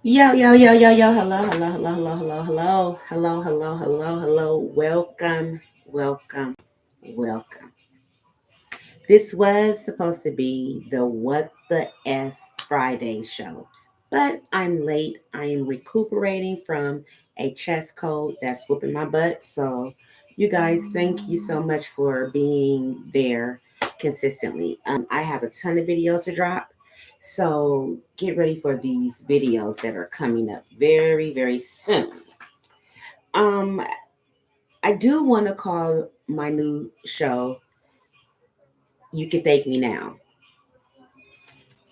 Yo, hello. Welcome. This was supposed to be the What the F Friday show, but I'm late. I am recuperating from a chest cold that's whooping my butt. So, you guys, thank you so much for being there consistently. I have a ton of videos to drop. So, get ready for these videos that are coming up very soon. Um, I do want to call my new show You Can Thank Me Now.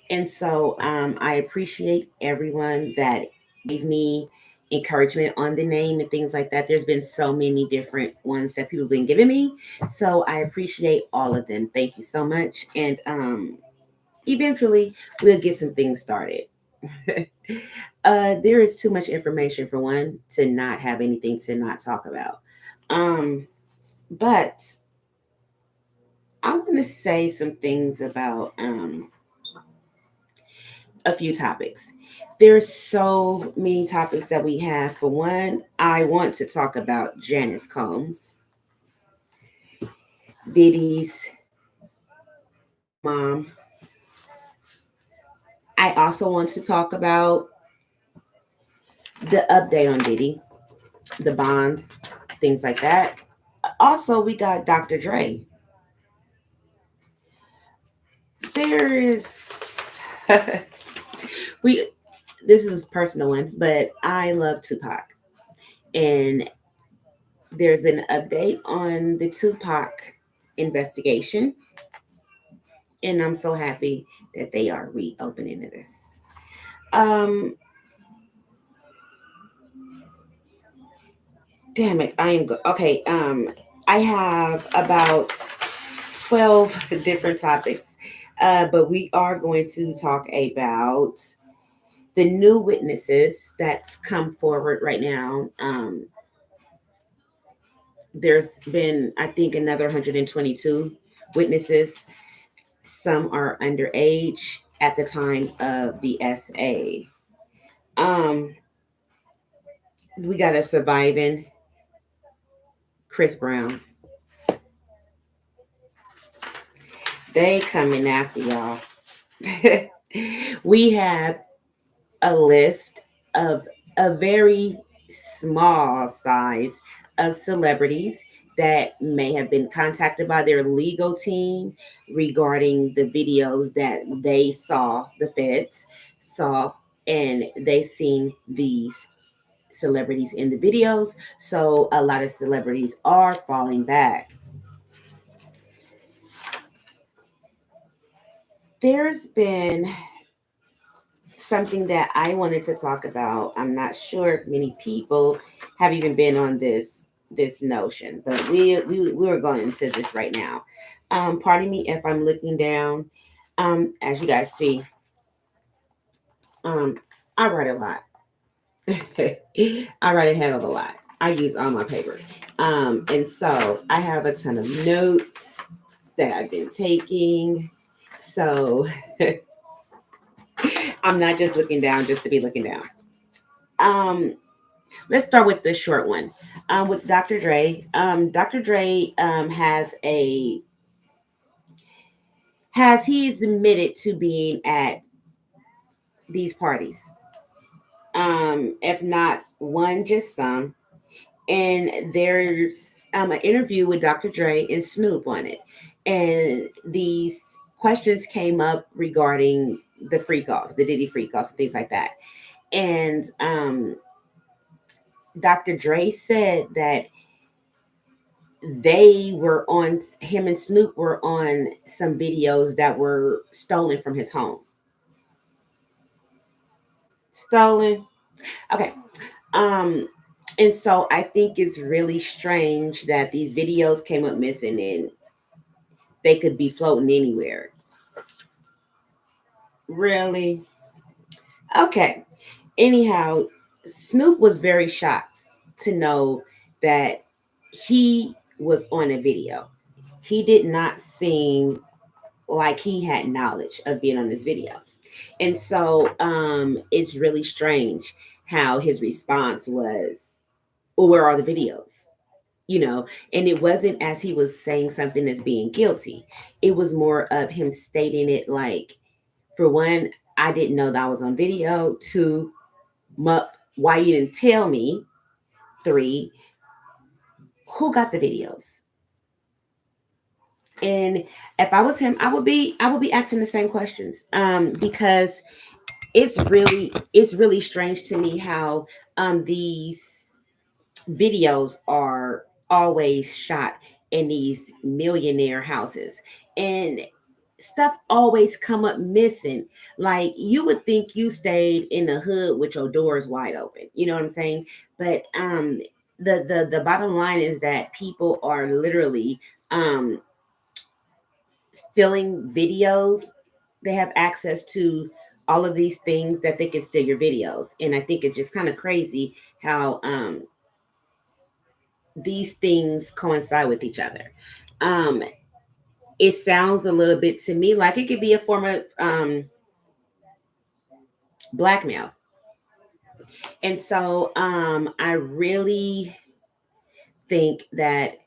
And so I appreciate everyone that gave me encouragement on the name and things like that. There's been so many different ones that people have been giving me. So I appreciate all of them. Thank you so much. And eventually we'll get some things started. There is too much information for one to not have anything to not talk about. But I want to say some things about a few topics. There's so many topics that we have. For one, I want to talk about Janice Combs, Diddy's mom. I also want to talk about the update on Diddy, the bond, things like that. Also, we got Dr. Dre. There is we this is a personal one, but I love Tupac. And there's been an update on the Tupac investigation. And I'm so happy that they are reopening this. Um, damn it, I am okay. I have about 12 different topics, but we are going to talk about the new witnesses that's come forward right now. There's been, I think, another 122 witnesses. Some are underage at the time of the SA. Um, we got a surviving Chris Brown. They coming after y'all. We have a list of a very small size of celebrities that may have been contacted by their legal team regarding the videos that they saw, the feds saw, and they seen these celebrities in the videos. So a lot of celebrities are falling back. There's been something that I wanted to talk about. I'm not sure if many people have even been on this notion, but we're going into this right now. Pardon me if I'm looking down. As you guys see, um, I write a lot. I write a hell of a lot. I use all my paper, and so I have a ton of notes that I've been taking. So I'm not just looking down just to be looking down. Um, let's start with the short one. With Dr. Dre. Dr. Dre he's admitted to being at these parties. If not one, just some. And there's an interview with Dr. Dre and Snoop on it. And these questions came up regarding the freak offs, the Diddy freak offs, things like that. And Dr. Dre said that they were on him and Snoop were on some videos that were stolen from his home. Stolen. Okay. Um and so I think it's really strange that these videos came up missing and they could be floating anywhere. Really? Okay. Anyhow, Snoop was very shocked to know that he was on a video. He did not seem like he had knowledge of being on this video. And so it's really strange how his response was, well, where are the videos? You know, and it wasn't as he was saying something as being guilty. It was more of him stating it like, for one, I didn't know that I was on video. Two, why you didn't tell me? Three, who got the videos? And if I was him, I would be asking the same questions. Because it's really strange to me how these videos are always shot in these millionaire houses, and stuff always come up missing. Like, you would think you stayed in the hood with your doors wide open, you know what I'm saying? But the bottom line is that people are literally um stealing videos. They have access to all of these things that they can steal your videos, and I think it's just kind of crazy how these things coincide with each other. Um, it sounds a little bit to me like it could be a form of blackmail. And so I really think that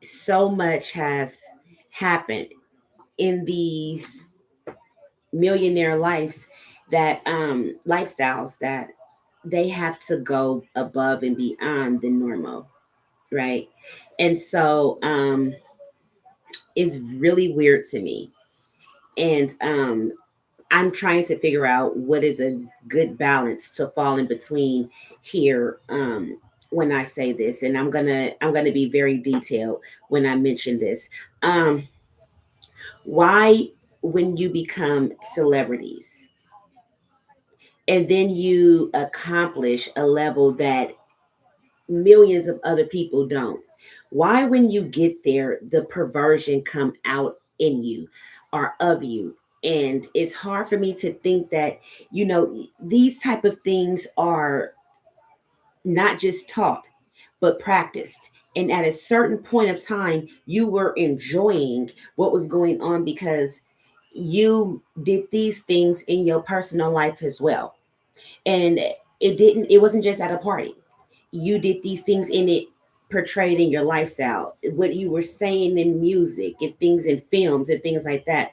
so much has happened in these millionaire lives, that lifestyles, that they have to go above and beyond the normal, right? And so it's really weird to me. And I'm trying to figure out what is a good balance to fall in between here, when I say this, and I'm gonna be very detailed when I mention this. Um, why, when you become celebrities and then you accomplish a level that millions of other people don't, why, when you get there, the perversion come out in you or of you? And it's hard for me to think that, these type of things are not just taught but practiced, and at a certain point of time you were enjoying what was going on because you did these things in your personal life as well. And it wasn't just at a party. You did these things in it, portrayed in your lifestyle, what you were saying in music and things in films and things like that,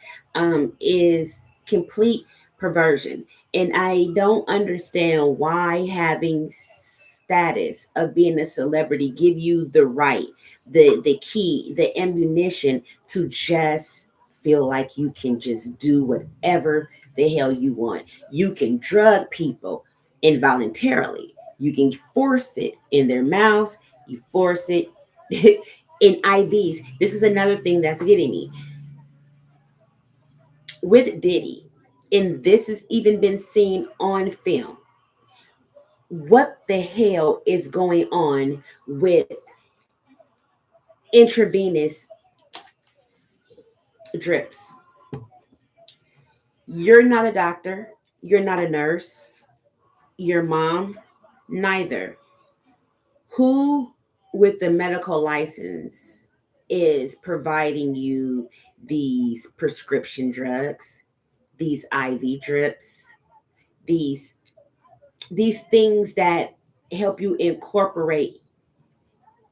is complete perversion. And I don't understand why having status of being a celebrity give you the right, the key, the ammunition to just feel like you can just do whatever the hell you want. You can drug people involuntarily. You can force it in their mouths. You force it in IVs. This is another thing that's getting me with Diddy, and this has even been seen on film. What the hell is going on with intravenous drips? You're not a doctor. You're not a nurse. Your mom, neither. Who with the medical license is providing you these prescription drugs, these IV drips, these these things that help you incorporate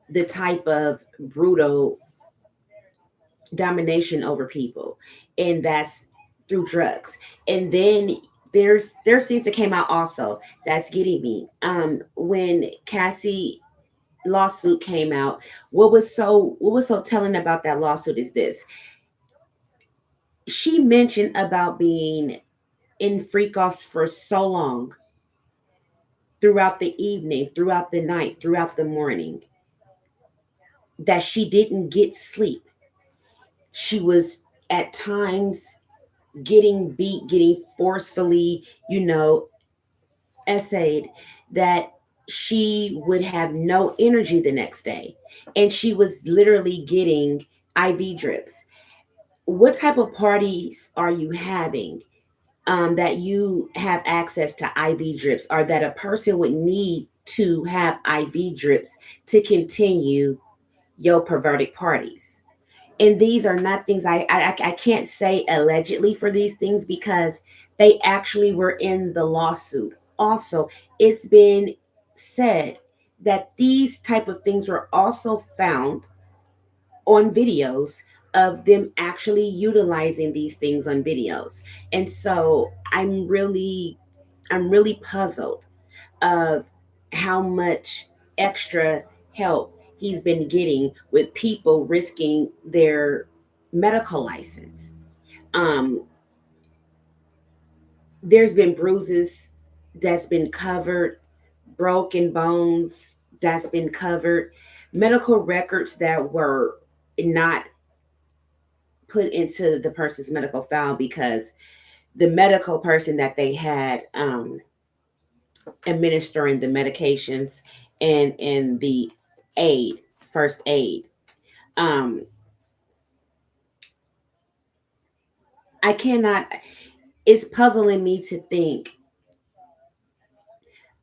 the type of brutal domination over people, and that's through drugs. And then there's things that came out also that's getting me. When Cassie lawsuit came out, what was so telling about that lawsuit is this: she mentioned about being in freak offs for so long, throughout the evening, throughout the night, throughout the morning, that she didn't get sleep. She was at times getting beat, getting forcefully, essayed, that she would have no energy the next day. And she was literally getting IV drips. What type of parties are you having, that you have access to IV drips, or that a person would need to have IV drips to continue your perverted parties? And these are not things I can't say allegedly for these things because they actually were in the lawsuit. Also, it's been said that these type of things were also found on videos of them actually utilizing these things on videos. And so I'm really puzzled of how much extra help he's been getting with people risking their medical license. Um, there's been bruises that's been covered, broken bones that's been covered, medical records that were not put into the person's medical file because the medical person that they had administering the medications and the aid, first aid. Um, I cannot. It's puzzling me to think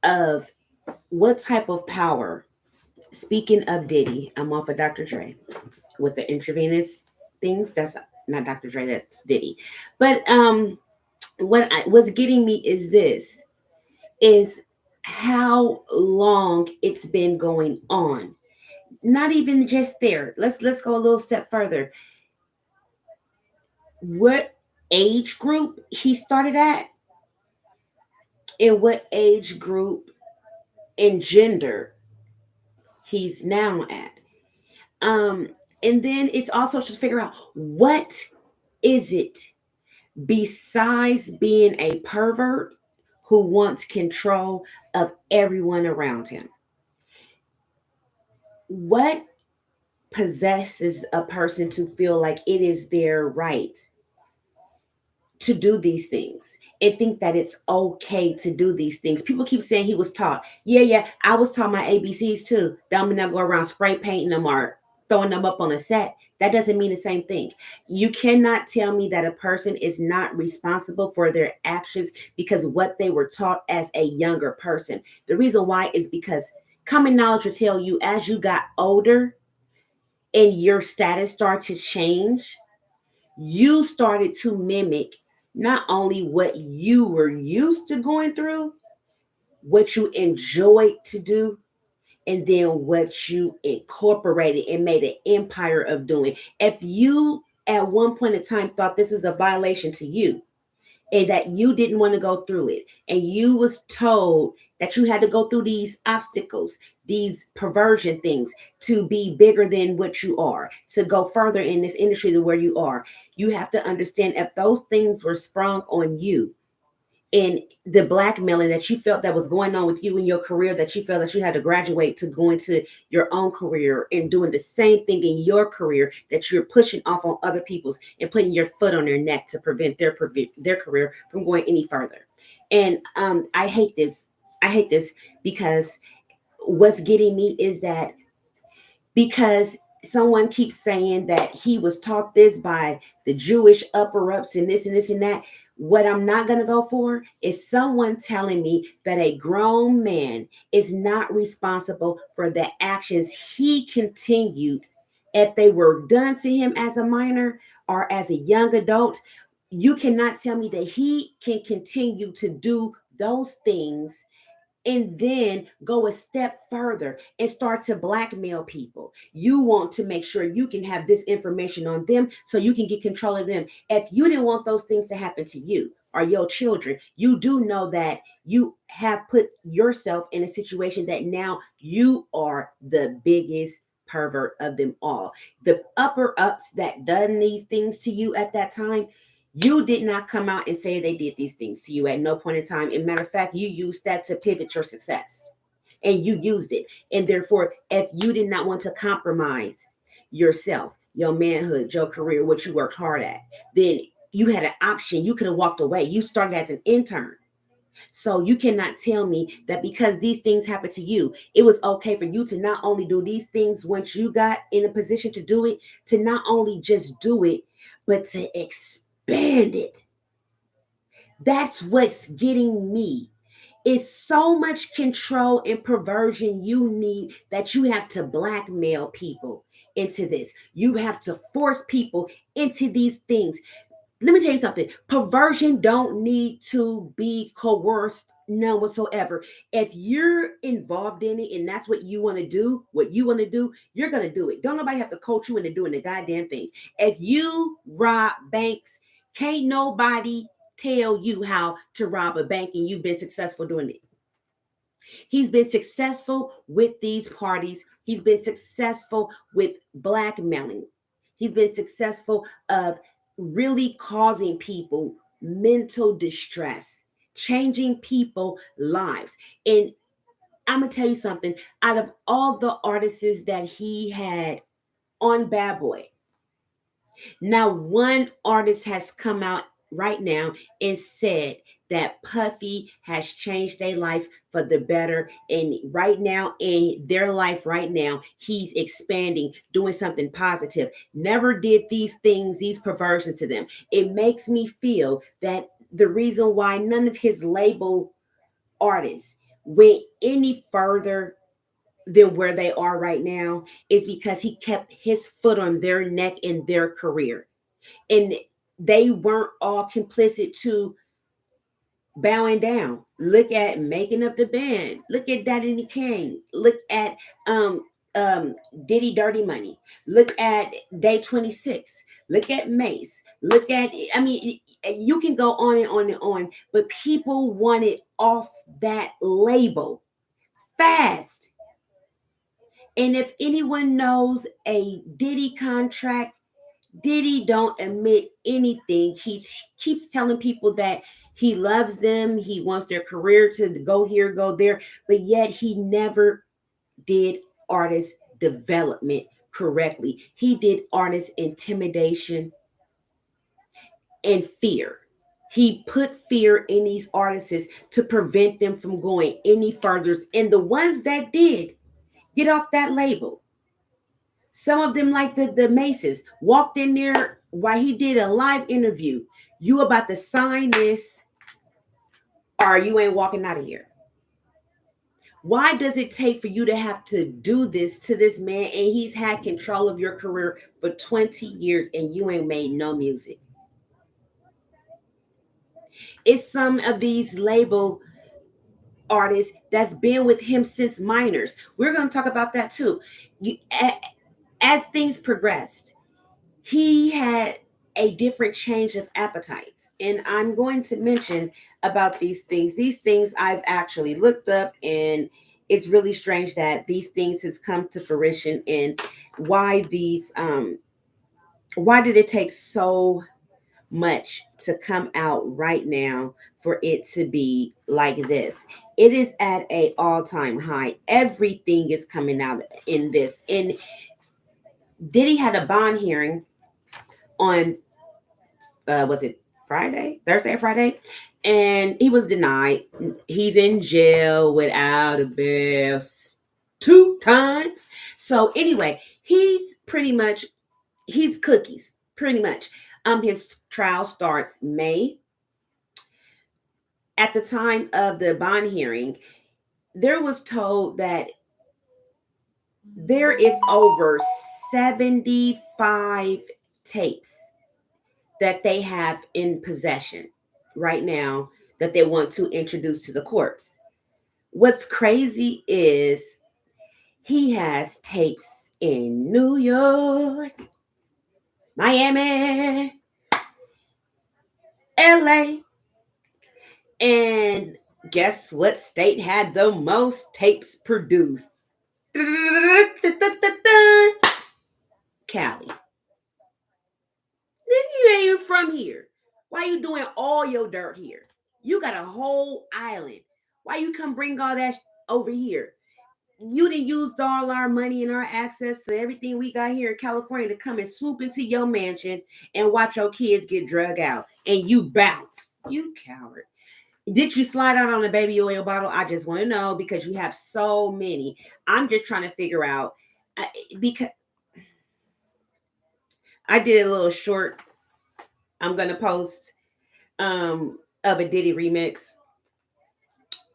of what type of power. Speaking of Diddy, I'm off of Dr. Dre with the intravenous things. That's not Dr. Dre. That's Diddy. But what's getting me is this: is how long it's been going on. Not even just there. Let's go a little step further. What age group he started at, and what age group and gender he's now at. Um, and then it's also to figure out what is it besides being a pervert who wants control of everyone around him. What possesses a person to feel like it is their right to do these things and think that it's okay to do these things? People keep saying he was taught. Yeah, I was taught my ABCs too. That I'm not go around spray painting them or throwing them up on a set. That doesn't mean the same thing. You cannot tell me that a person is not responsible for their actions because what they were taught as a younger person. The reason why is because common knowledge will tell you as you got older and your status started to change, you started to mimic not only what you were used to going through, what you enjoyed to do, and then what you incorporated and made an empire of doing. If you at one point in time thought this was a violation to you, and that you didn't want to go through it, and you was told that you had to go through these obstacles, these perversion things to be bigger than what you are, to go further in this industry to where you are, you have to understand if those things were sprung on you and the blackmailing that you felt that was going on with you in your career, that you felt that you had to graduate to go into your own career and doing the same thing in your career that you're pushing off on other people's and putting your foot on their neck to prevent their career from going any further. And I hate this. I hate this because what's getting me is that because someone keeps saying that he was taught this by the Jewish upper ups and this and this and that. What I'm not going to go for is someone telling me that a grown man is not responsible for the actions he continued if they were done to him as a minor or as a young adult. You cannot tell me that he can continue to do those things and then go a step further and start to blackmail people. You want to make sure you can have this information on them so you can get control of them. If you didn't want those things to happen to you or your children, you do know that you have put yourself in a situation that now you are the biggest pervert of them all. The upper ups that done these things to you at that time, you did not come out and say they did these things to you at no point in time. And matter of fact, you used that to pivot your success. And you used it. And therefore, if you did not want to compromise yourself, your manhood, your career, what you worked hard at, then you had an option. You could have walked away. You started as an intern. So you cannot tell me that because these things happened to you, it was okay for you to not only do these things once you got in a position to do it, to not only just do it, but to expand it. That's what's getting me It's so much control and perversion you need that you have to blackmail people into this. You have to force people into these things. Let me tell you something. Perversion don't need to be coerced, none whatsoever. If you're involved in it and that's what you want to do, you're gonna do it. Don't nobody have to coach you into doing the goddamn thing. If you rob banks, can't nobody tell you how to rob a bank and you've been successful doing it. He's been successful with these parties. He's been successful with blackmailing. He's been successful of really causing people mental distress, changing people lives. And I'm gonna tell you something. Out of all the artists that he had on Bad Boy, now, one artist has come out right now and said that Puffy has changed their life for the better. And right now, in their life, right now, he's expanding, doing something positive. Never did these things, these perversions to them. It makes me feel that the reason why none of his label artists went any further than where they are right now is because he kept his foot on their neck in their career, and they weren't all complicit to bowing down. Look at Making Up the Band. Look at Daddy Kane. Look at um um Diddy Dirty Money. Look at Day 26. Look at Mace. Look at, I mean, you can go on and on and on, but people wanted off that label fast. And if anyone knows a Diddy contract, Diddy don't admit anything. He keeps telling people that he loves them. He wants their career to go here, go there, but yet he never did artist development correctly. He did artist intimidation and fear. He put fear in these artists to prevent them from going any further. And the ones that did get off that label, some of them, like the Maces, walked in there while he did a live interview. You about to sign this, or you ain't walking out of here. Why does it take for you to have to do this to this man? And he's had control of your career for 20 years and you ain't made no music. It's some of these label artists that's been with him since minors. We're going to talk about that too. As things progressed, he had a different change of appetites. And I'm going to mention about these things. These things I've actually looked up, and it's really strange that these things has come to fruition. And why did it take so much to come out right now for it to be like this? It is at a all-time high. Everything is coming out in this. And Diddy had a bond hearing on was it Friday, Thursday or Friday, and he was denied. He's in jail without a bail 2 times. So anyway, he's cookies pretty much. His trial starts May. At the time of the bond hearing, there was told that there is over 75 tapes that they have in possession right now that they want to introduce to the courts. What's crazy is he has tapes in New York, Miami, LA, and guess what state had the most tapes produced? Cali. Then you ain't even from here. Why you doing all your dirt here? You got a whole island. Why you come bring all that over here? You done used all our money and our access to everything we got here in California to come and swoop into your mansion and watch your kids get drug out, and you bounced. You coward. Did you slide out on a baby oil bottle? I just want to know, because you have so many. I'm just trying to figure out, because I did a little short I'm gonna post of a Diddy remix.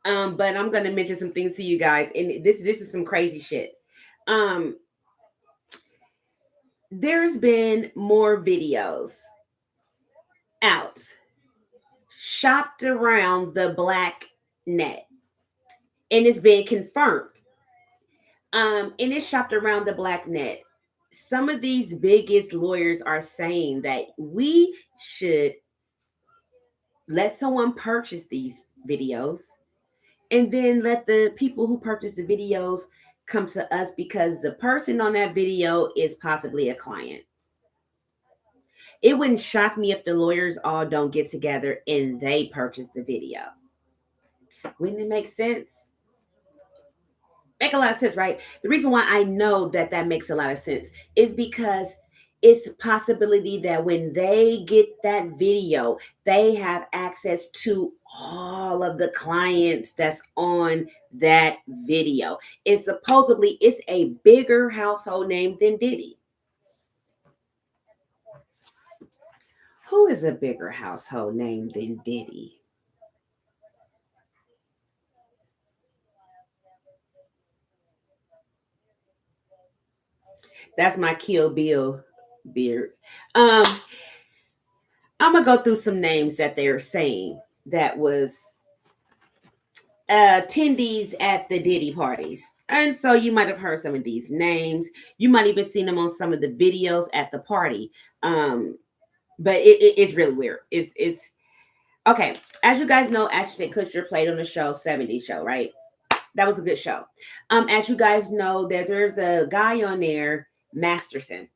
But I'm gonna mention some things to you guys, and this is some crazy shit. Um, there's been more videos out shopped around the black net, and it's been confirmed. And it's shopped around the black net. Some of these biggest lawyers are saying that we should let someone purchase these videos and then let the people who purchase the videos come to us because the person on that video is possibly a client. It wouldn't shock me if the lawyers all don't get together and they purchase the video. Wouldn't it make sense? Make a lot of sense, right? The reason why I know that that makes a lot of sense is because it's a possibility that when they get that video, they have access to all of the clients that's on that video. And supposedly it's a bigger household name than Diddy. Who is a bigger household name than Diddy? That's my Kill Bill beard. Um, I'm gonna go through some names that they're saying that was attendees at the Diddy parties. And so you might have heard some of these names. You might even seen them on some of the videos at the party. But it's really weird. It's okay. As you guys know, Ashton Kutcher played on the show 70s show, right? That was a good show. As you guys know, there's a guy on there, Masterson.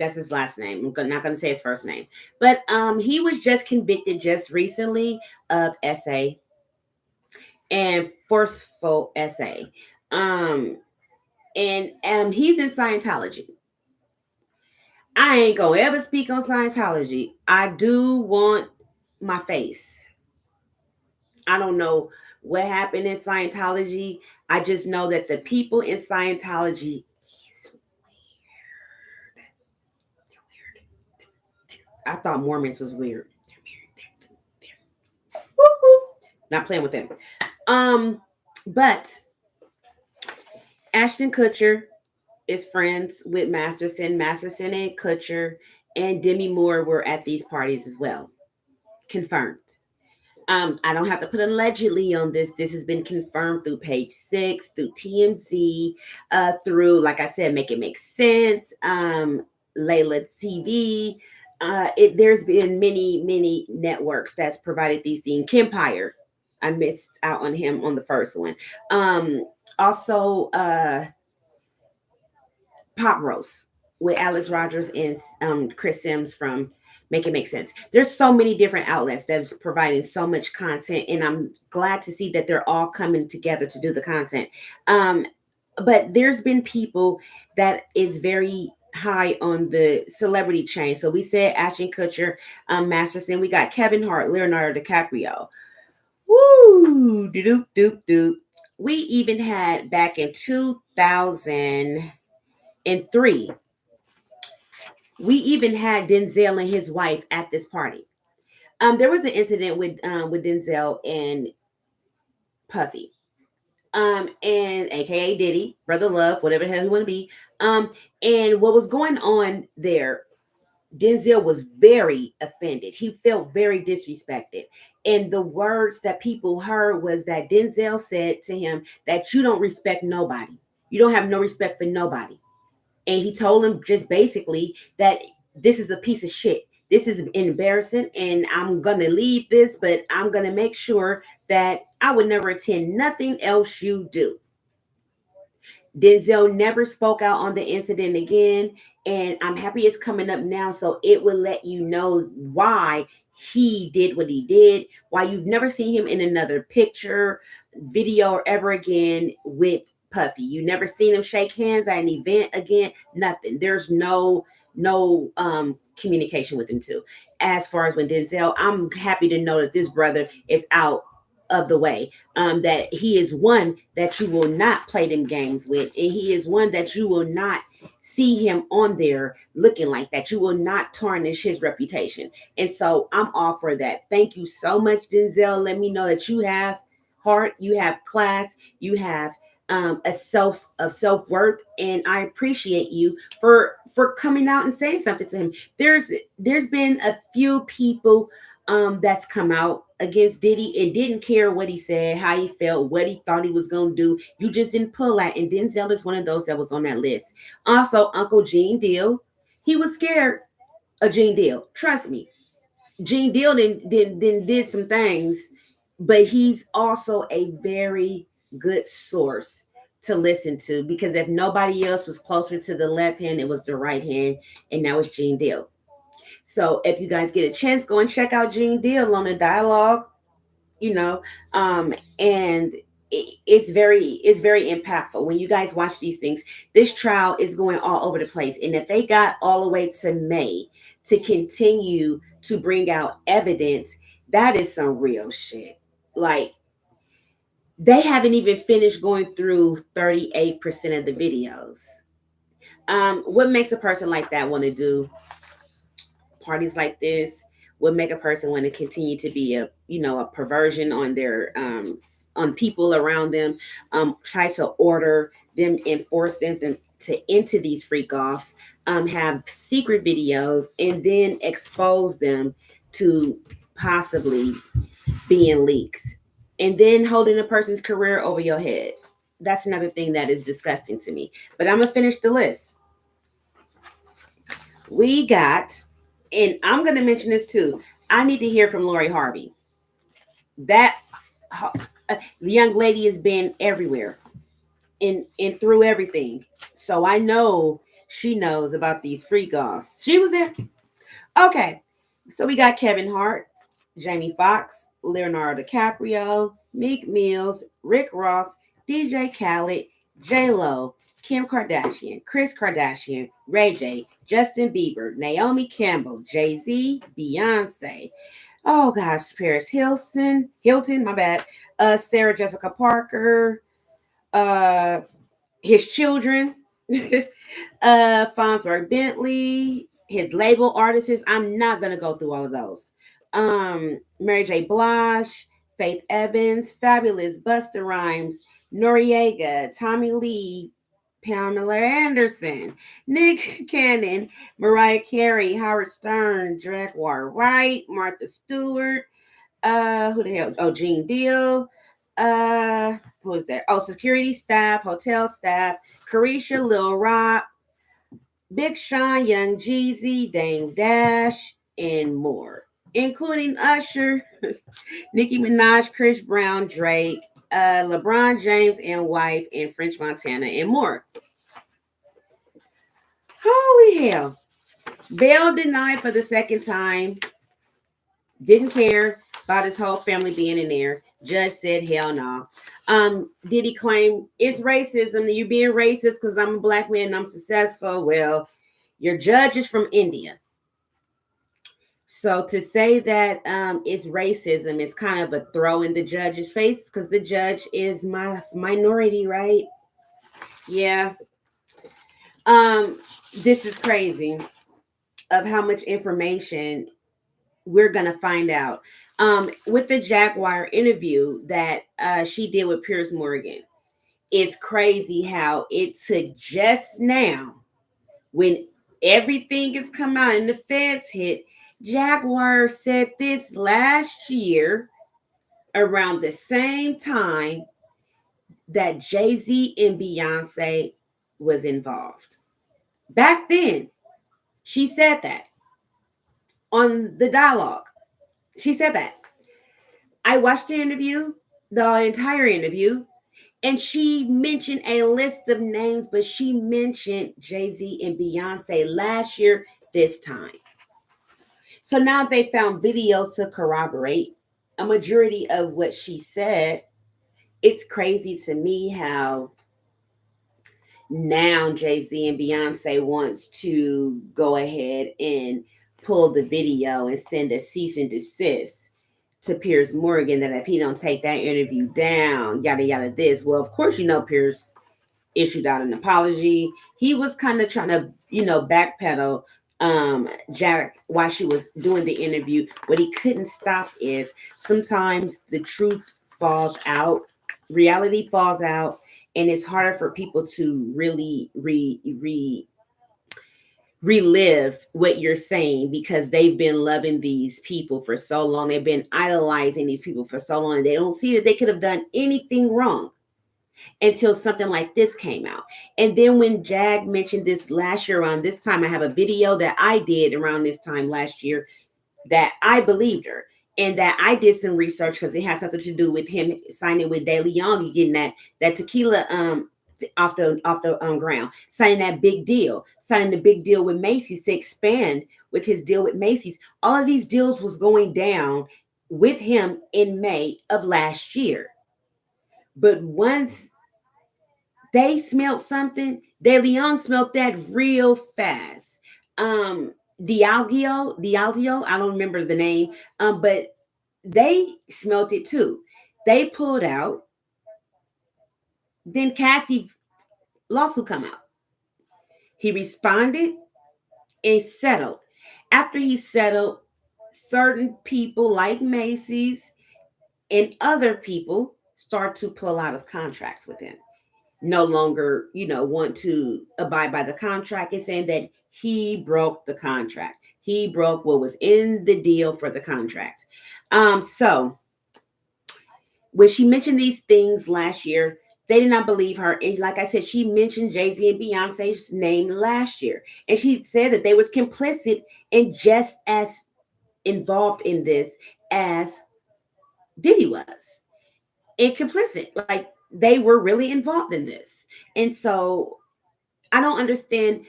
That's his last name. I'm not going to say his first name, but he was just convicted just recently of SA and forceful SA. And he's in Scientology. I ain't gonna ever speak on Scientology. I do want my face. I don't know what happened in Scientology. I just know that the people in Scientology is weird. They're weird. I thought Mormons was weird. They're weird. They're woo-hoo. Not playing with them. But Ashton Kutcher is friends with Masterson. Masterson and Kutcher and Demi Moore were at these parties as well. Confirmed. I don't have to put allegedly on this. This has been confirmed through Page Six, through TMZ, through, like I said, Make It Make Sense, Layla TV. There's been many networks that's provided these things. Kempire, I missed out on him on the first one. Also, Pop Roast with Alex Rogers and Chris Sims from Make It Make Sense. There's so many different outlets that's providing so much content, and I'm glad to see that they're all coming together to do the content. But there's been people that is very high on the celebrity chain. So we said Ashton Kutcher, Masterson. We got Kevin Hart, Leonardo DiCaprio. Woo! Doop doop doop. We even had back in 2003. We even had Denzel and his wife at this party. There was an incident with Denzel and Puffy, and AKA Diddy, Brother Love, whatever the hell he want to be. And what was going on there? Denzel was very offended. He felt very disrespected. And the words that people heard was that Denzel said to him that you don't respect nobody. You don't have no respect for nobody. And he told him just basically that this is a piece of shit. This is embarrassing, and I'm gonna leave this, but I'm gonna make sure that I would never attend nothing else you do. Denzel never spoke out on the incident again, and I'm happy it's coming up now, so it will let you know why he did what he did, why you've never seen him in another picture, video, or ever again with Puffy. You never seen him shake hands at an event again. Nothing. There's no communication with him too. As far as when Denzel, I'm happy to know that this brother is out of the way. That he is one that you will not play them games with, and he is one that you will not see him on there looking like that. You will not tarnish his reputation. And so I'm all for that. Thank you so much, Denzel. Let me know that you have heart, you have class, you have a self-worth, and I appreciate you for coming out and saying something to him. There's been a few people that's come out against Diddy and didn't care what he said, how he felt, what he thought he was gonna do. You just didn't pull that. And Denzel is one of those that was on that list. Also, Uncle Gene Deal, he was scared of Gene Deal. Trust me, Gene Deal did some things, but he's also a very good source to listen to, because if nobody else was closer to the left hand, it was the right hand, and that was Gene Deal. So if you guys get a chance, go and check out Gene Deal on the dialogue, you know, and it's very impactful when you guys watch these things. This trial is going all over the place, and if they got all the way to May to continue to bring out evidence, that is some real shit. Like, they haven't even finished going through 38% of the videos. What makes a person like that want to do parties like this? Would make a person want to continue to be a perversion on their on people around them, try to order them and force them to into these freak offs, have secret videos, and then expose them to possibly being leaks, and then holding a person's career over your head. That's another thing that is disgusting to me. But I'm gonna finish the list. We got, and I'm going to mention this too. I need to hear from Lori Harvey. That the young lady has been everywhere and through everything, so I know she knows about these freak offs. She was there. Okay, so we got Kevin Hart, Jamie Foxx, Leonardo DiCaprio, Meek Mills, Rick Ross, DJ Khaled, J Lo, Kim Kardashian, Kris Kardashian, Ray J, Justin Bieber, Naomi Campbell, Jay Z, Beyonce. Oh gosh, Paris Hilton, my bad. Sarah Jessica Parker, uh, his children, Fonzberg Bentley, his label artists. I'm not gonna go through all of those. Mary J. Blige, Faith Evans, Fabulous, Busta Rhymes, Noriega, Tommy Lee, Pamela Anderson, Nick Cannon, Mariah Carey, Howard Stern, Jaguar Wright, Martha Stewart, who the hell? Oh, Gene Deal. Who is that? Oh, security staff, hotel staff, Carisha, Lil Rock, Big Sean, Young Jeezy, Dame Dash, and more, including Usher, Nicki Minaj, Chris Brown, Drake, LeBron James and wife, and French Montana, and more. Holy hell. Bail denied for the second time. Didn't care about his whole family being in there. Judge said, hell no. Did he claim it's racism? You being racist because I'm a black man and I'm successful? Well, your judge is from India. So to say that it's racism is kind of a throw in the judge's face, because the judge is my minority, right? Yeah. This is crazy of how much information we're gonna find out with the Jaguar interview that she did with Piers Morgan. It's crazy how it took just now, when everything has come out and the feds hit. Jaguar said this last year around the same time that Jay-Z and Beyonce was involved. Back then, she said that on the dialogue. She said that. I watched the interview, the entire interview, and she mentioned a list of names, but she mentioned Jay-Z and Beyonce last year, this time. So now they found videos to corroborate a majority of what she said. It's crazy to me how now Jay-Z and Beyonce wants to go ahead and pull the video and send a cease and desist to Piers Morgan, that if he don't take that interview down, yada yada this. Well, of course, Piers issued out an apology. He was kind of trying to, backpedal Jack while she was doing the interview. What he couldn't stop is sometimes the truth falls out, reality falls out, and it's harder for people to really relive what you're saying because they've been loving these people for so long. They've been idolizing these people for so long, and they don't see that they could have done anything wrong until something like this came out. And then when Jag mentioned this last year around this time, I have a video that I did around this time last year that I believed her and that I did some research because it has something to do with him signing with De Leon, getting that tequila off the ground, signing that big deal, signing the big deal with Macy's to expand with his deal with Macy's. All of these deals was going down with him in May of last year. But once they smelled something, De Leon smelled that real fast. Diageo, I don't remember the name, but they smelt it too. They pulled out. Then Cassie lawsuit come out. He responded and settled. After he settled, certain people like Macy's and other people start to pull out of contracts with him. No longer, want to abide by the contract and saying that he broke the contract. He broke what was in the deal for the contract. So when she mentioned these things last year, they did not believe her. And like I said, she mentioned Jay-Z and Beyonce's name last year. And she said that they was complicit and just as involved in this as Diddy was. And complicit. Like they were really involved in this. And so I don't understand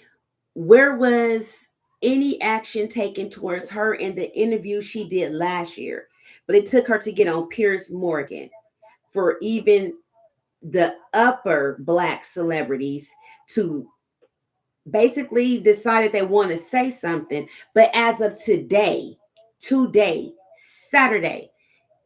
where was any action taken towards her in the interview she did last year. But it took her to get on Piers Morgan for even the upper Black celebrities to basically decided they want to say something. But as of today, Saturday,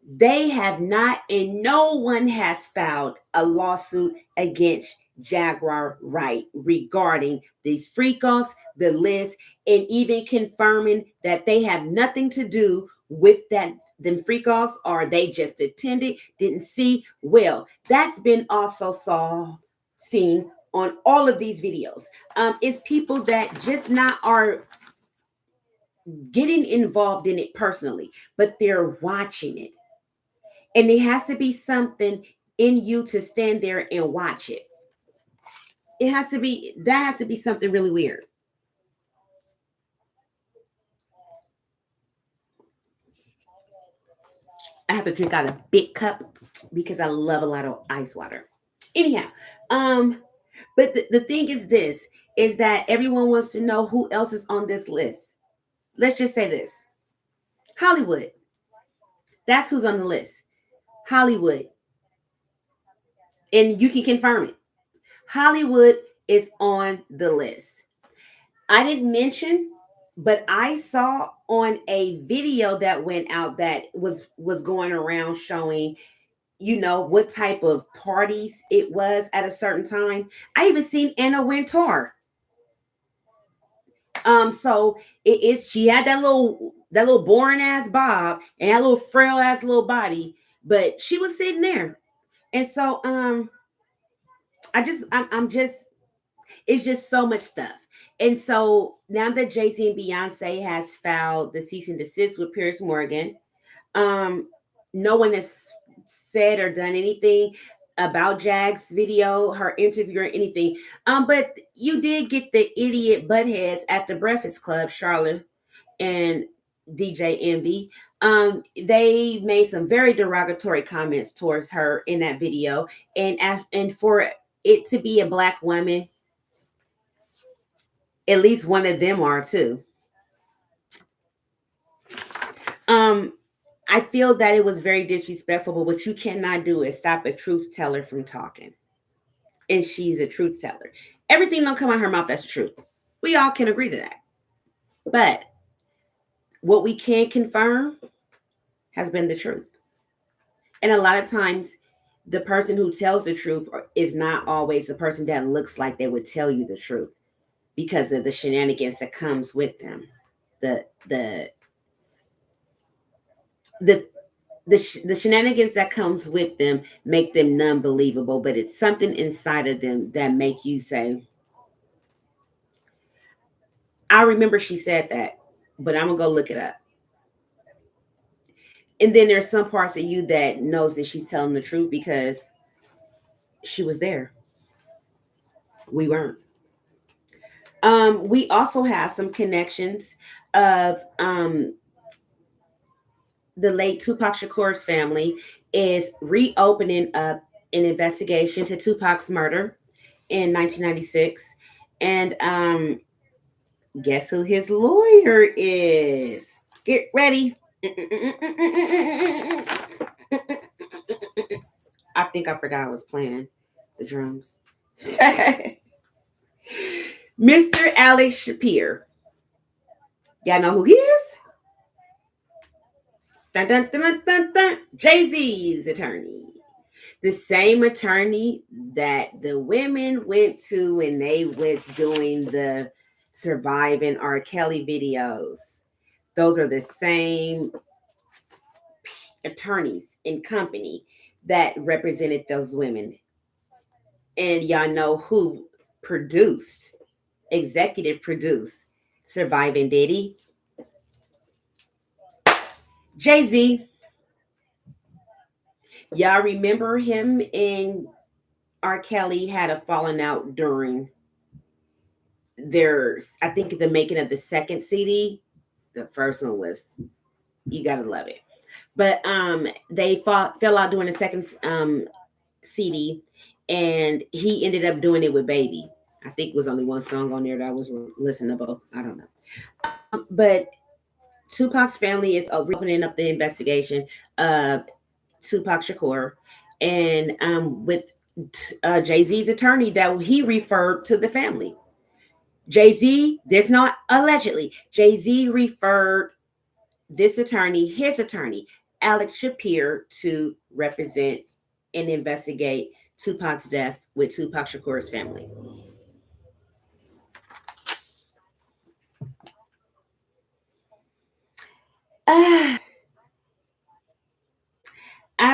they have not, and no one has filed a lawsuit against Jaguar Wright regarding these freak offs, the list, and even confirming that they have nothing to do with that them freak offs, or they just attended, didn't see. Well, that's been also seen on all of these videos. It's people that just not are getting involved in it personally, but they're watching it. And it has to be something in you to stand there and watch it. That has to be something really weird. I have to drink out a big cup because I love a lot of ice water. Anyhow, but the thing is this is that everyone wants to know who else is on this list. Let's just say this. Hollywood. That's who's on the list. Hollywood. And you can confirm it. Hollywood is on the list. I didn't mention, but I saw on a video that went out that was going around showing, what type of parties it was at a certain time. I even seen Anna Wintour. So it is. She had that little boring ass bob and that little frail ass little body, but she was sitting there, and so I'm just it's just so much stuff. And so now that Jay-Z and Beyonce has filed the cease and desist with Piers Morgan, um, no one has said or done anything about Jag's video, her interview, or anything. But you did get the idiot buttheads at the Breakfast Club, Charlotte and DJ Envy. They made some very derogatory comments towards her in that video, and for it to be a Black woman, at least one of them are too. Um, I feel that it was very disrespectful, but what you cannot do is stop a truth teller from talking. And she's a truth teller. Everything don't come out her mouth that's truth. We all can agree to that. But what we can confirm has been the truth. And a lot of times, the person who tells the truth is not always the person that looks like they would tell you the truth because of the shenanigans that comes with them. The the the shenanigans that comes with them make them non-believable, but it's something inside of them that make you say, I remember she said that, but I'm gonna go look it up. And then there's some parts of you that knows that she's telling the truth because she was there. We weren't. We also have some connections of the late Tupac Shakur's family is reopening up an investigation to Tupac's murder in 1996. And guess who his lawyer is? Get ready. I think I forgot I was playing the drums. Mr. Alex Shapiro. Y'all know who he is? Dun, dun, dun, dun, dun, dun. Jay-Z's attorney. The same attorney that the women went to when they was doing the Surviving R. Kelly videos. Those are the same attorneys and company that represented those women. And y'all know who produced, executive produced Surviving Diddy? Jay-Z. Y'all remember him and R. Kelly had a falling out during their, I think, the making of the second CD. The first one was, you gotta love it. But they fell out doing the second CD, and he ended up doing it with Baby. I think it was only one song on there that was listenable. I don't know. But Tupac's family is opening up the investigation of Tupac Shakur, and with Jay-Z's attorney that he referred to the family. Jay-Z, that's not allegedly. Jay-Z referred this attorney, his attorney, Alex Shapiro, to represent and investigate Tupac's death with Tupac Shakur's family. I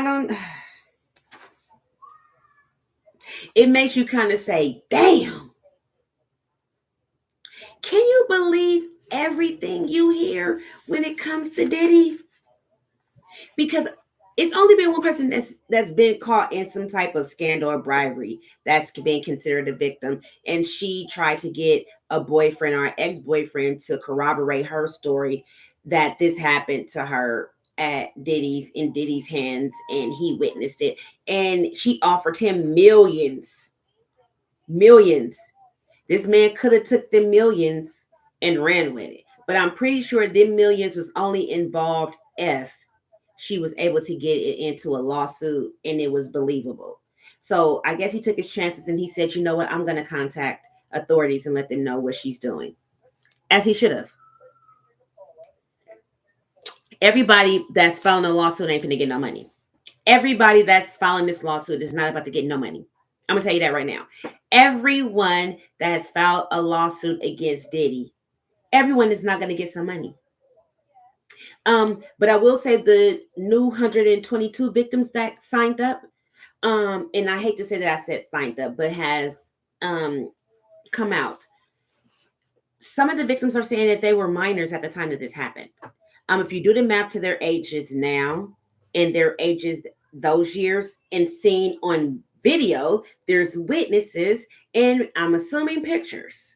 don't. It makes you kind of say, damn, can you believe everything you hear when it comes to Diddy? Because it's only been one person that's been caught in some type of scandal or bribery that's been considered a victim, and she tried to get a boyfriend or an ex-boyfriend to corroborate her story that this happened to her at Diddy's hands, and he witnessed it, and she offered him millions. This man could have took the millions and ran with it, but I'm pretty sure the millions was only involved if she was able to get it into a lawsuit and it was believable. So I guess he took his chances and he said, you know what, I'm going to contact authorities and let them know what she's doing, as he should have. Everybody that's filing a lawsuit ain't finna get no money. Everybody that's filing this lawsuit is not about to get no money. I'm gonna tell you that right now. Everyone that has filed a lawsuit against Diddy, everyone is not gonna get some money. But I will say the new 122 victims that signed up, and I hate to say that I said signed up, but has come out. Some of the victims are saying that they were minors at the time that this happened. If you do the math to their ages now and their ages those years and seen on video, there's witnesses and I'm assuming pictures.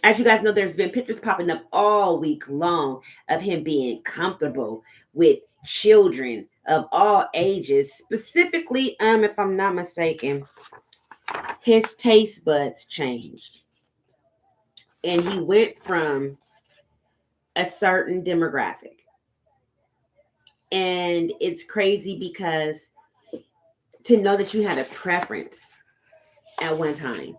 As you guys know, there's been pictures popping up all week long of him being comfortable with children of all ages. Specifically, if I'm not mistaken, his taste buds changed. And he went from a certain demographic. And it's crazy because to know that you had a preference at one time.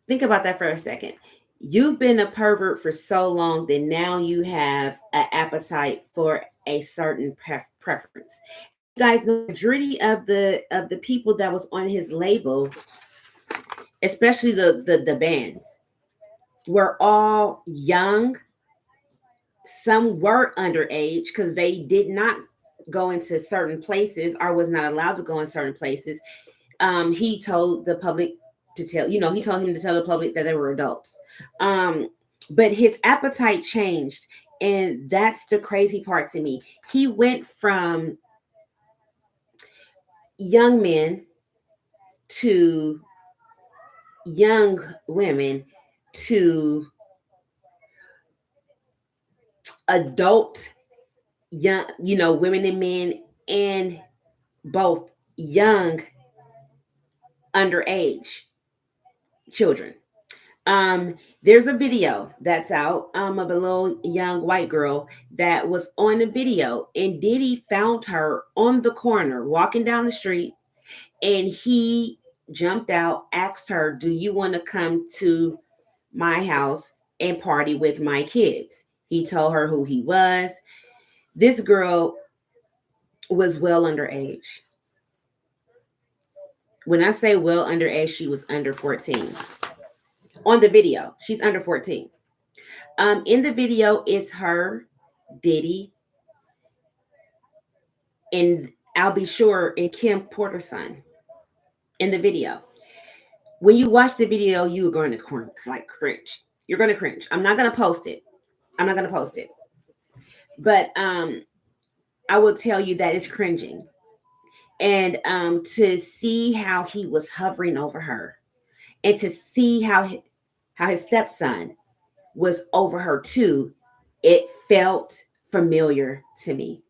Think about that for a second. You've been a pervert for so long that now you have an appetite for a certain preference. As you guys know, the majority of the people that was on his label, especially the bands, were all young, Some were underage because they did not go into certain places or was not allowed to go in certain places. He told the public to tell, he told him to tell the public that they were adults. Um, but his appetite changed. And that's the crazy part to me. He went from young men to young women to adult young, women and men, and both young underage children. There's a video that's out of a little young white girl that was on the video, and Diddy found her on the corner walking down the street, and he jumped out, asked her, "Do you want to come to my house and party with my kids?" He told her who he was. This girl was well underage. When I say well underage, she was under 14. On the video, she's under 14. In the video is her, Diddy, and I'll be sure, and Kim Porter's son in the video. When you watch the video, you are going to cringe. You're going to cringe. I'm not going to post it. But I will tell you that it's cringing. And to see how he was hovering over her, and to see how his stepson was over her too, it felt familiar to me.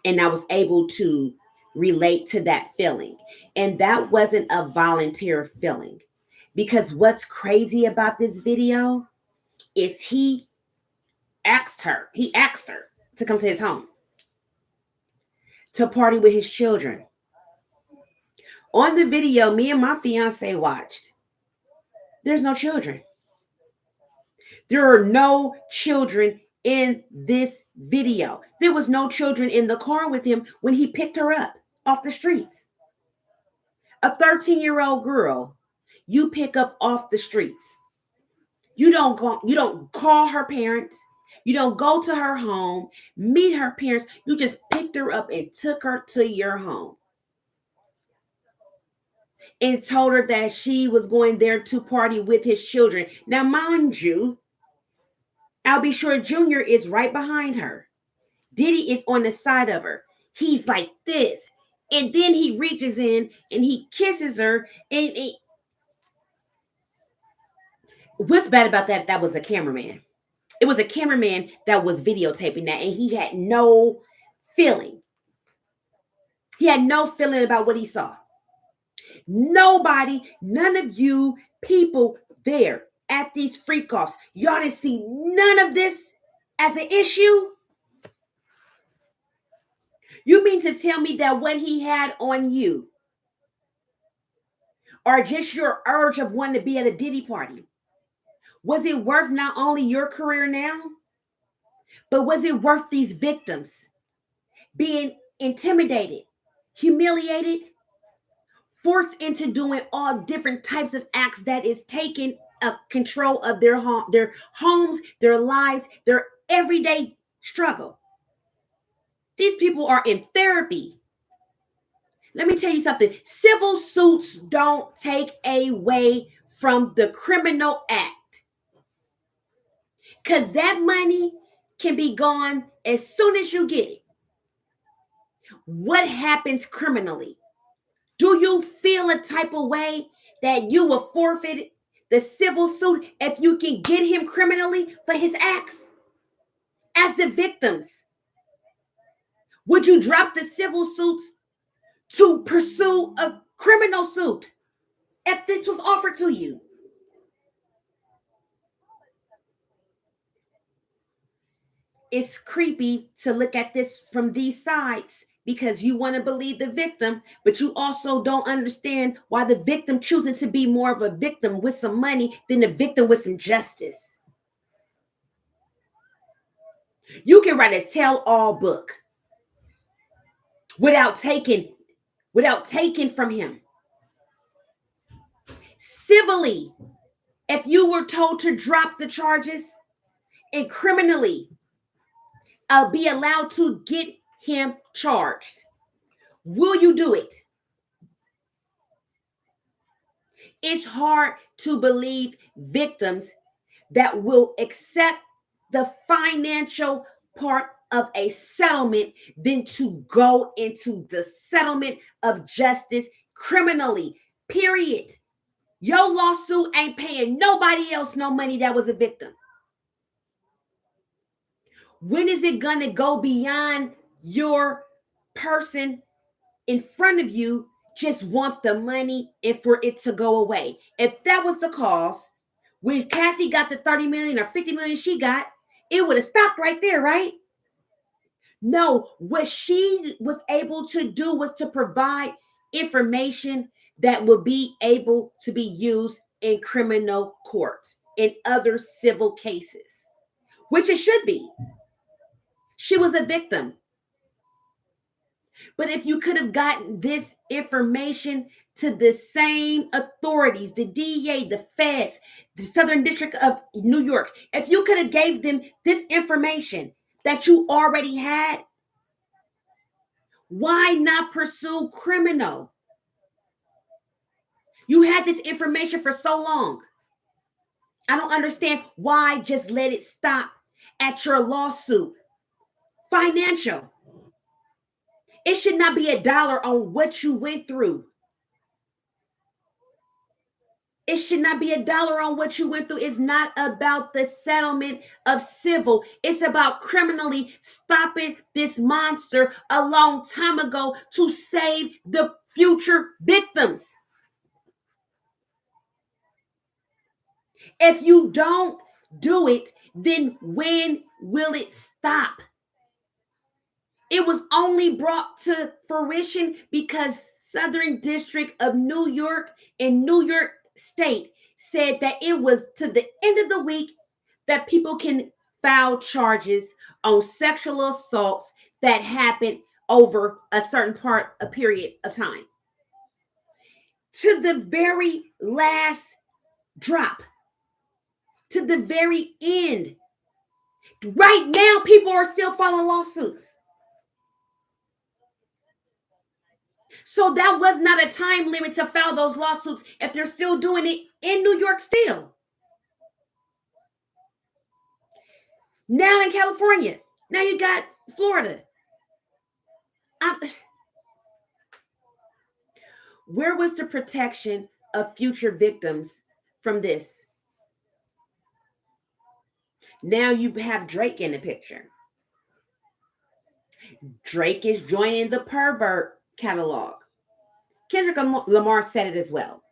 And I was able to relate to that feeling. And that wasn't a volunteer feeling. Because what's crazy about this video is he asked her to come to his home to party with his children. On the video, me and my fiance watched. There's no children. There are no children in this video. There was no children in the car with him when he picked her up off the streets. A 13-year-old girl, you pick up off the streets. You don't call her parents. You don't go to her home, meet her parents. You just picked her up and took her to your home. And told her that she was going there to party with his children. Now, mind you, I'll be sure Junior is right behind her. Diddy is on the side of her. He's like this. And then he reaches in and he kisses her. And what's bad about that? That was a cameraman. It was a cameraman that was videotaping that, and he had no feeling. He had no feeling about what he saw. Nobody, none of you people there at these freak offs, y'all didn't see none of this as an issue? You mean to tell me that what he had on you, or just your urge of wanting to be at a Diddy party, was it worth not only your career now, but was it worth these victims being intimidated, humiliated, forced into doing all different types of acts that is taking control of their homes, their lives, their everyday struggle? These people are in therapy. Let me tell you something. Civil suits don't take away from the criminal act. Because that money can be gone as soon as you get it. What happens criminally? Do you feel a type of way that you will forfeit the civil suit if you can get him criminally for his acts as the victims? Would you drop the civil suits to pursue a criminal suit if this was offered to you? It's creepy to look at this from these sides because you want to believe the victim, but you also don't understand why the victim choosing to be more of a victim with some money than the victim with some justice. You can write a tell-all book without taking from him. Civilly, if you were told to drop the charges, and criminally, be allowed to get him charged? Will you do it? It's hard to believe victims that will accept the financial part of a settlement than to go into the settlement of justice criminally. Period. Your lawsuit ain't paying nobody else no money that was a victim. When is it going to go beyond your person in front of you just want the money and for it to go away? If that was the cause, when Cassie got the 30 million or 50 million she got, it would have stopped right there, right? No, what she was able to do was to provide information that would be able to be used in criminal courts, in other civil cases, which it should be. She was a victim. But if you could have gotten this information to the same authorities, the DEA, the feds, the Southern District of New York, if you could have gave them this information that you already had, why not pursue criminal? You had this information for so long. I don't understand why just let it stop at your lawsuit. Financial. It should not be $1 on what you went through. It should not be $1 on what you went through. It's not about the settlement of civil. It's about criminally stopping this monster a long time ago to save the future victims. If you don't do it, then when will it stop? It was only brought to fruition because Southern District of New York and New York State said that it was to the end of the week that people can file charges on sexual assaults that happened over a a period of time. To the very last drop, to the very end. Right now, people are still filing lawsuits. So that was not a time limit to file those lawsuits if they're still doing it in New York still. Now in California. Now you got Florida. Where was the protection of future victims from this? Now you have Drake in the picture. Drake is joining the pervert catalog. Kendrick Lamar said it as well.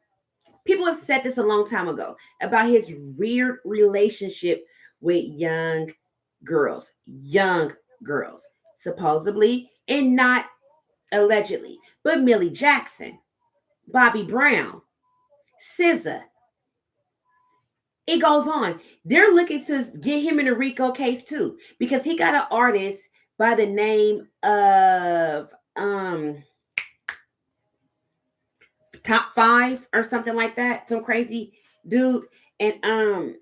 People have said this a long time ago about his weird relationship with young girls, supposedly, and not allegedly, but Millie Jackson, Bobby Brown, SZA. It goes on. They're looking to get him in a RICO case too, because he got an artist by the name of Top 5 or something like that, some crazy dude, and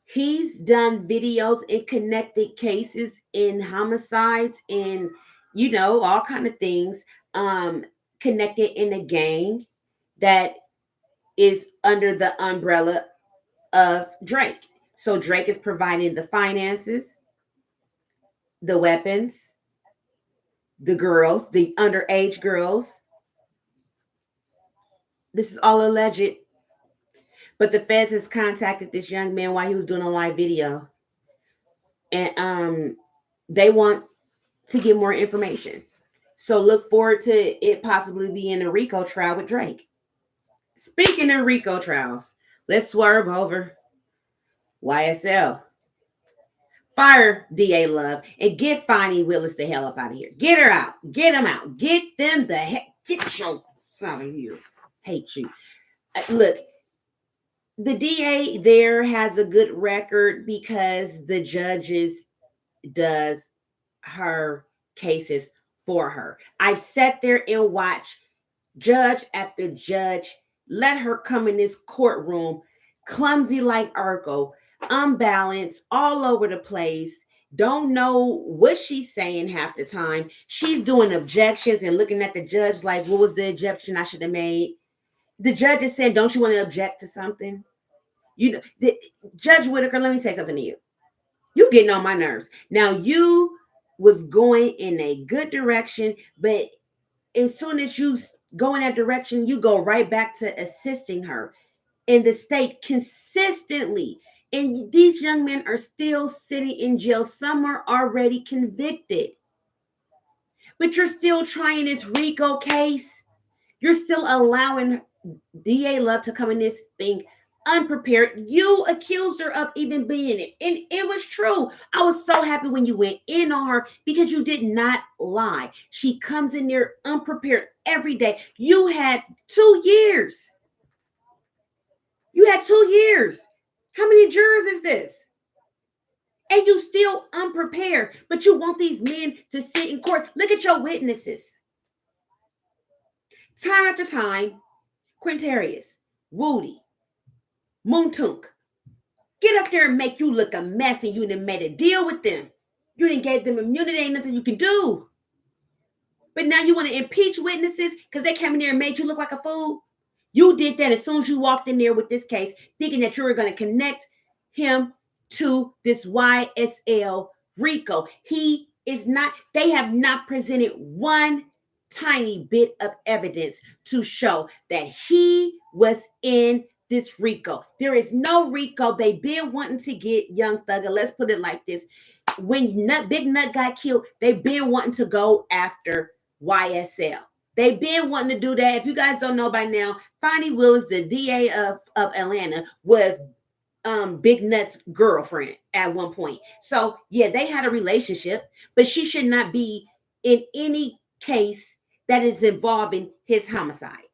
he's done videos in connected cases in homicides and all kind of things connected in a gang that is under the umbrella of Drake. So Drake is providing the finances, the weapons, the girls, the underage girls. This is all alleged. But the feds has contacted this young man while he was doing a live video. And they want to get more information. So look forward to it possibly being a RICO trial with Drake. Speaking of RICO trials, let's swerve over YSL. Fire DA Love and get Fonnie Willis the hell up out of here. Get her out. Get them out. Get them the heck. Get your out of here. Hate you. Look, the DA there has a good record because the judges does her cases for her. I've sat there and watched judge after judge let her come in this courtroom clumsy like Urkel, unbalanced, all over the place, don't know what she's saying half the time. She's doing objections and looking at the judge like, what was the objection I should have made? The judge is saying, don't you want to object to something? You know, Judge Whitaker, let me say something to you. You getting on my nerves. Now you was going in a good direction, but as soon as you go in that direction, you go right back to assisting her in the state consistently. And these young men are still sitting in jail. Some are already convicted. But you're still trying this RICO case. You're still allowing DA Love to come in this thing unprepared. You accused her of even being it. And it was true. I was so happy when you went in on her because you did not lie. She comes in there unprepared every day. You had 2 years. You had 2 years. How many jurors is this? And you still unprepared, but you want these men to sit in court. Look at your witnesses. Time after time, Quintarius, Woody, Moontunk, get up there and make you look a mess, and you didn't made a deal with them. You didn't give them immunity, ain't nothing you can do. But now you want to impeach witnesses because they came in there and made you look like a fool? You did that as soon as you walked in there with this case, thinking that you were going to connect him to this YSL RICO. He is not, they have not presented one tiny bit of evidence to show that he was in this RICO. There is no RICO. They've been wanting to get Young Thugger. Let's put it like this. When Big Nut got killed, they've been wanting to go after YSL. They've been wanting to do that. If you guys don't know by now, Fonnie Willis, the DA of Atlanta, was Big Nut's girlfriend at one point. So yeah, they had a relationship, but she should not be in any case that is involving his homicide.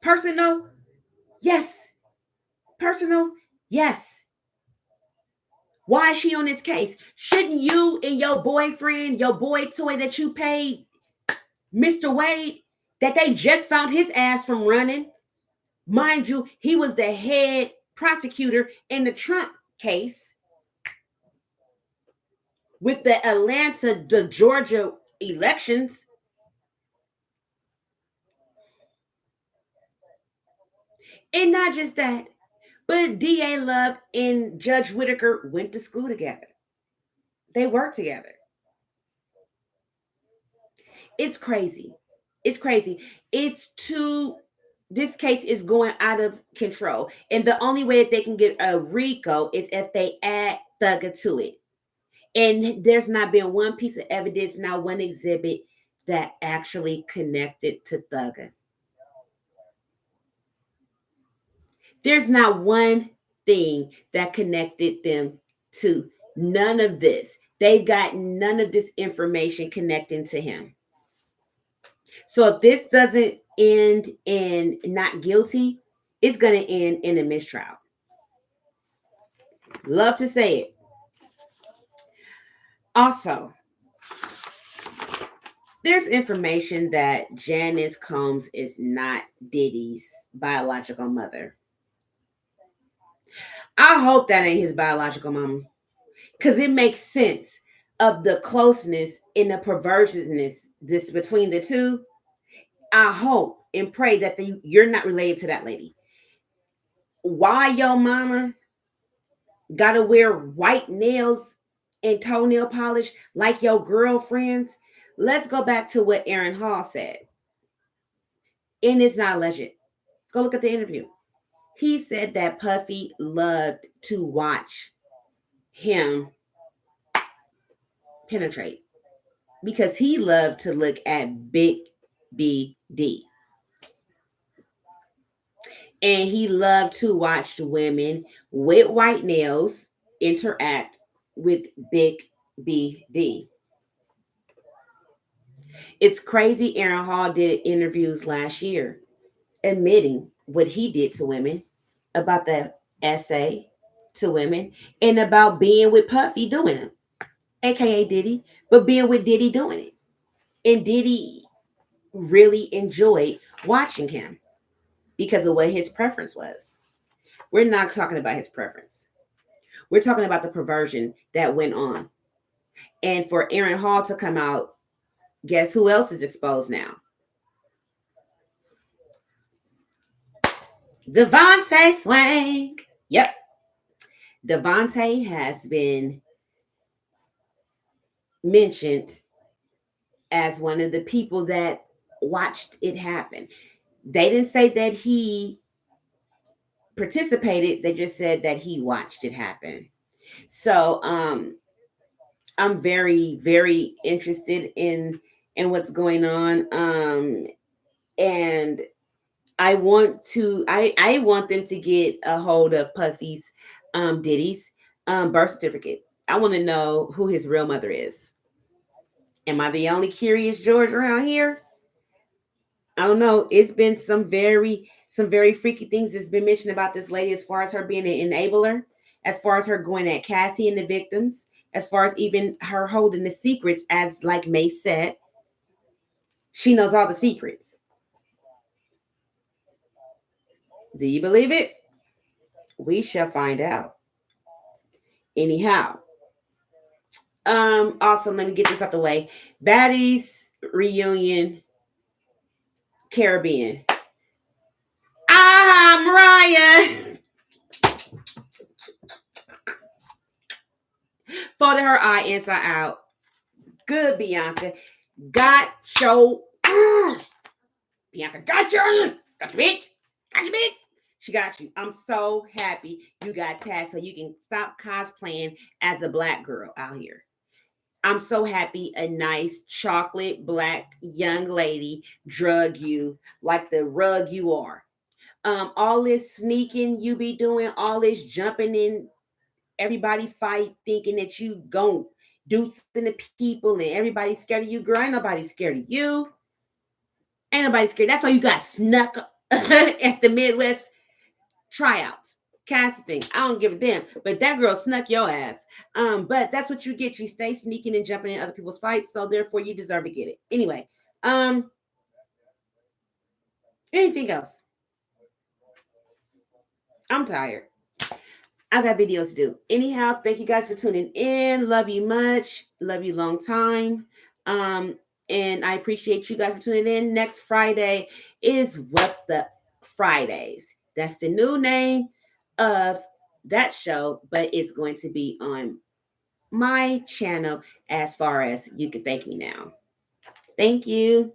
Personal? Yes. Personal? Yes. Why is she on this case? Shouldn't you and your boyfriend, your boy toy that you paid, Mr. Wade, that they just found his ass from running? Mind you, he was the head prosecutor in the Trump case with the Georgia elections. And not just that, but DA Love and Judge Whitaker went to school together. They worked together. It's crazy. It's crazy. This case is going out of control. And the only way that they can get a RICO is if they add Thugger to it. And there's not been one piece of evidence, not one exhibit that actually connected to Thugger. There's not one thing that connected them to none of this. They've got none of this information connecting to him. So if this doesn't end in not guilty, it's going to end in a mistrial. Love to say it. Also, there's information that Janice Combs is not Diddy's biological mother. I hope that ain't his biological mom, because it makes sense of the closeness and the perverseness this between the two. I hope and pray that you're not related to that lady. Why your mama gotta wear white nails and toenail polish like your girlfriends? Let's go back to what Aaron Hall said. And it's not alleged. Go look at the interview. He said that Puffy loved to watch him penetrate because he loved to look at Big BD. And he loved to watch women with white nails interact with Big BD. It's crazy. Aaron Hall did interviews last year admitting what he did to women, about the essay to women, and about being with Puffy doing it, aka Diddy, but being with Diddy doing it. And Diddy really enjoyed watching him because of what his preference was. We're not talking about his preference. We're talking about the perversion that went on. And for Aaron Hall to come out, guess who else is exposed now? Devontae Swank. Yep. Devontae has been mentioned as one of the people that watched it happen. They didn't say that he participated, they just said that he watched it happen. So I'm very, very interested in what's going on. And I want them to get a hold of Puffy's Diddy's birth certificate. I want to know who his real mother is. Am I the only curious George around here? I don't know. It's been some very freaky things that's been mentioned about this lady, as far as her being an enabler, as far as her going at Cassie and the victims, as far as even her holding the secrets, as like May said, she knows all the secrets. Do you believe it? We shall find out. Anyhow, also let me get this out the way. Baddies reunion Caribbean. Ah, Mariah folded her eye inside out. Good, Bianca. Got your Bianca got your got your bitch. Got your bitch. She got you. I'm so happy you got tagged so you can stop cosplaying as a black girl out here. I'm so happy a nice chocolate black young lady drug you like the rug you are. All this sneaking you be doing, all this jumping in everybody fight, thinking that you gon' do something to people and everybody's scared of you. Girl, ain't nobody scared of you. Ain't nobody scared. That's why you got snuck at the Midwest tryouts. Casting. I don't give a damn. But that girl snuck your ass. But that's what you get. You stay sneaking and jumping in other people's fights, so therefore you deserve to get it. Anyway, anything else? I'm tired. I got videos to do. Anyhow, thank you guys for tuning in. Love you much. Love you long time. Um, and I appreciate you guys for tuning in. Next Friday is What the Fridays. That's the new name of that show, but it's going to be on my channel as far as you can thank me now. Thank you.